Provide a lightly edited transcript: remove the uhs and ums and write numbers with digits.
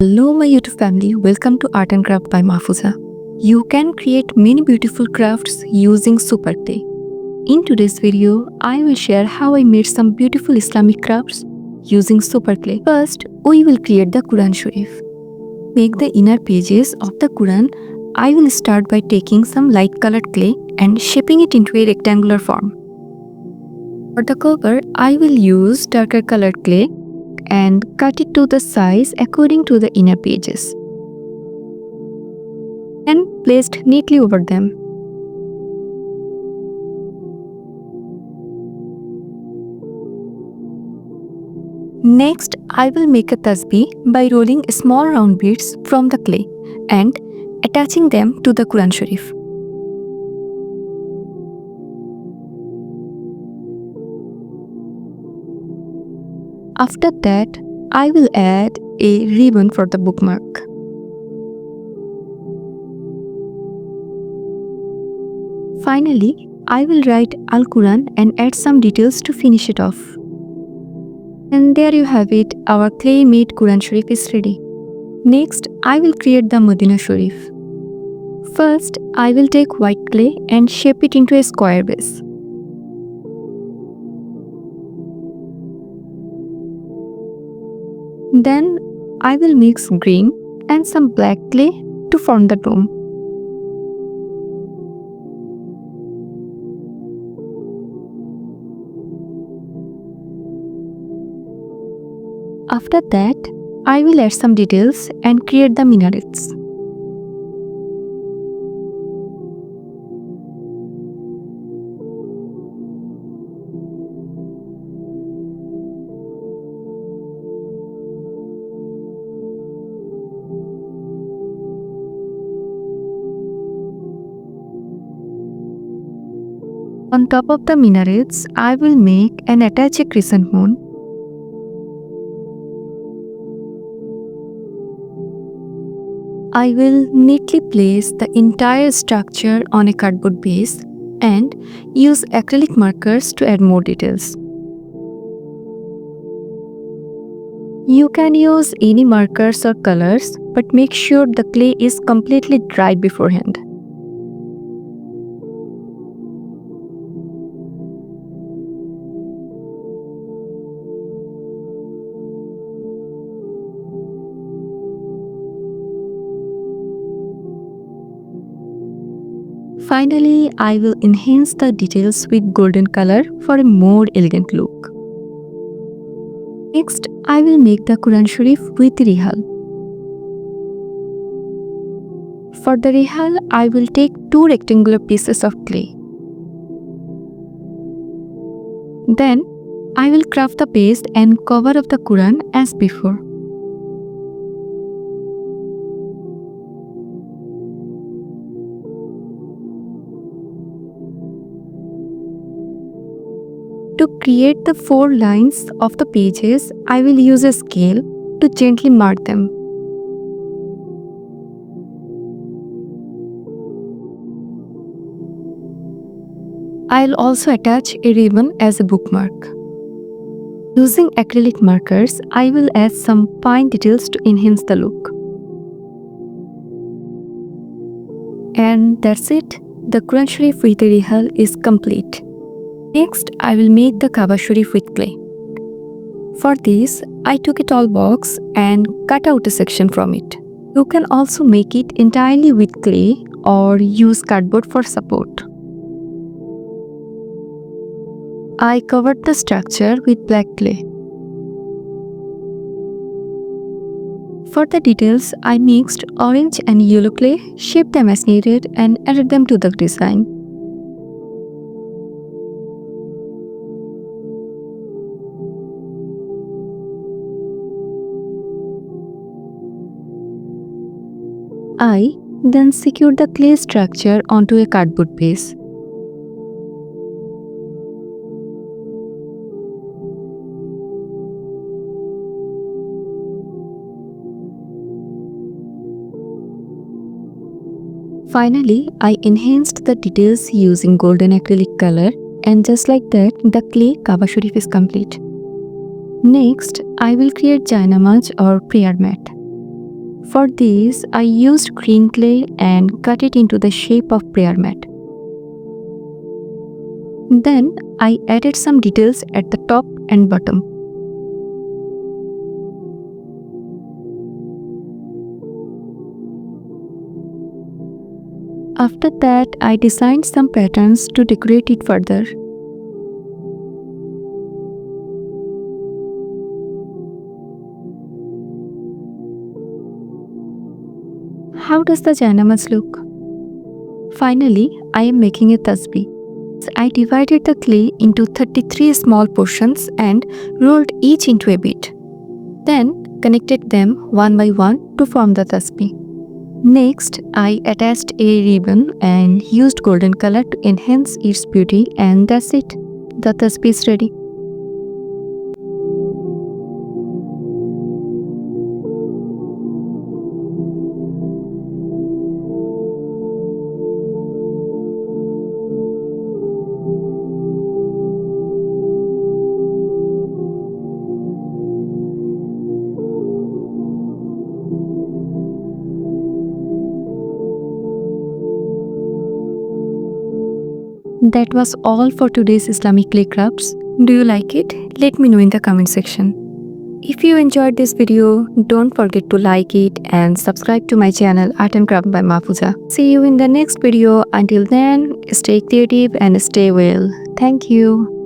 Hello my YouTube family, welcome to Art and Craft by Mahfuza. You can create many beautiful crafts using super clay. In today's video, I will share how I made some beautiful Islamic crafts using super clay. First, we will create the Quran Sharif. Make the inner pages of the Quran. I will start by taking some light colored clay and shaping it into a rectangular form. For the cover, I will use darker colored clay and cut it to the size according to the inner pages and placed neatly over them. Next, I will make a tasbih by rolling small round beads from the clay and attaching them to the Quran Sharif. After that, I will add a ribbon for the bookmark. Finally, I will write Al-Quran and add some details to finish it off. And there you have it, our clay-made Quran Sharif is ready. Next, I will create the Madina Sharif. First, I will take white clay and shape it into a square base. Then I will mix green and some black clay to form the dome. After that, I will add some details and create the minarets. On top of the minarets, I will make and attach a crescent moon. I will neatly place the entire structure on a cardboard base and use acrylic markers to add more details. You can use any markers or colors, but make sure the clay is completely dry beforehand. Finally, I will enhance the details with golden color for a more elegant look. Next, I will make the Quran Sharif with rehal. For the rehal, I will take two rectangular pieces of clay. Then, I will craft the base and cover of the Quran as before. To create the four lines of the pages, I will use a scale to gently mark them. I'll also attach a ribbon as a bookmark. Using acrylic markers, I will add some fine details to enhance the look. And that's it. The Quran Sharif with the rehal is complete. Next, I will make the Kaaba Sharif with clay. For this, I took a tall box and cut out a section from it. You can also make it entirely with clay or use cardboard for support. I covered the structure with black clay. For the details, I mixed orange and yellow clay, shaped them as needed, and added them to the design. I then secured the clay structure onto a cardboard base. Finally, I enhanced the details using golden acrylic color, and just like that, the clay Kaaba Sharif is complete. Next, I will create Jainamaz or prayer mat. For this, I used green clay and cut it into the shape of prayer mat. Then I added some details at the top and bottom. After that, I designed some patterns to decorate it further. How does the Janamaz look? Finally, I am making a tasbih. I divided the clay into 33 small portions and rolled each into a bit. Then connected them one by one to form the tasbih. Next, I attached a ribbon and used golden color to enhance its beauty, and that's it. The tasbih is ready. That was all for today's Islamic clay crafts. Do you like it? Let me know in the comment section. If you enjoyed this video, don't forget to like it and subscribe to my channel Art and Craft by Mahfuza. See you in the next video. Until then, stay creative and stay well. Thank you.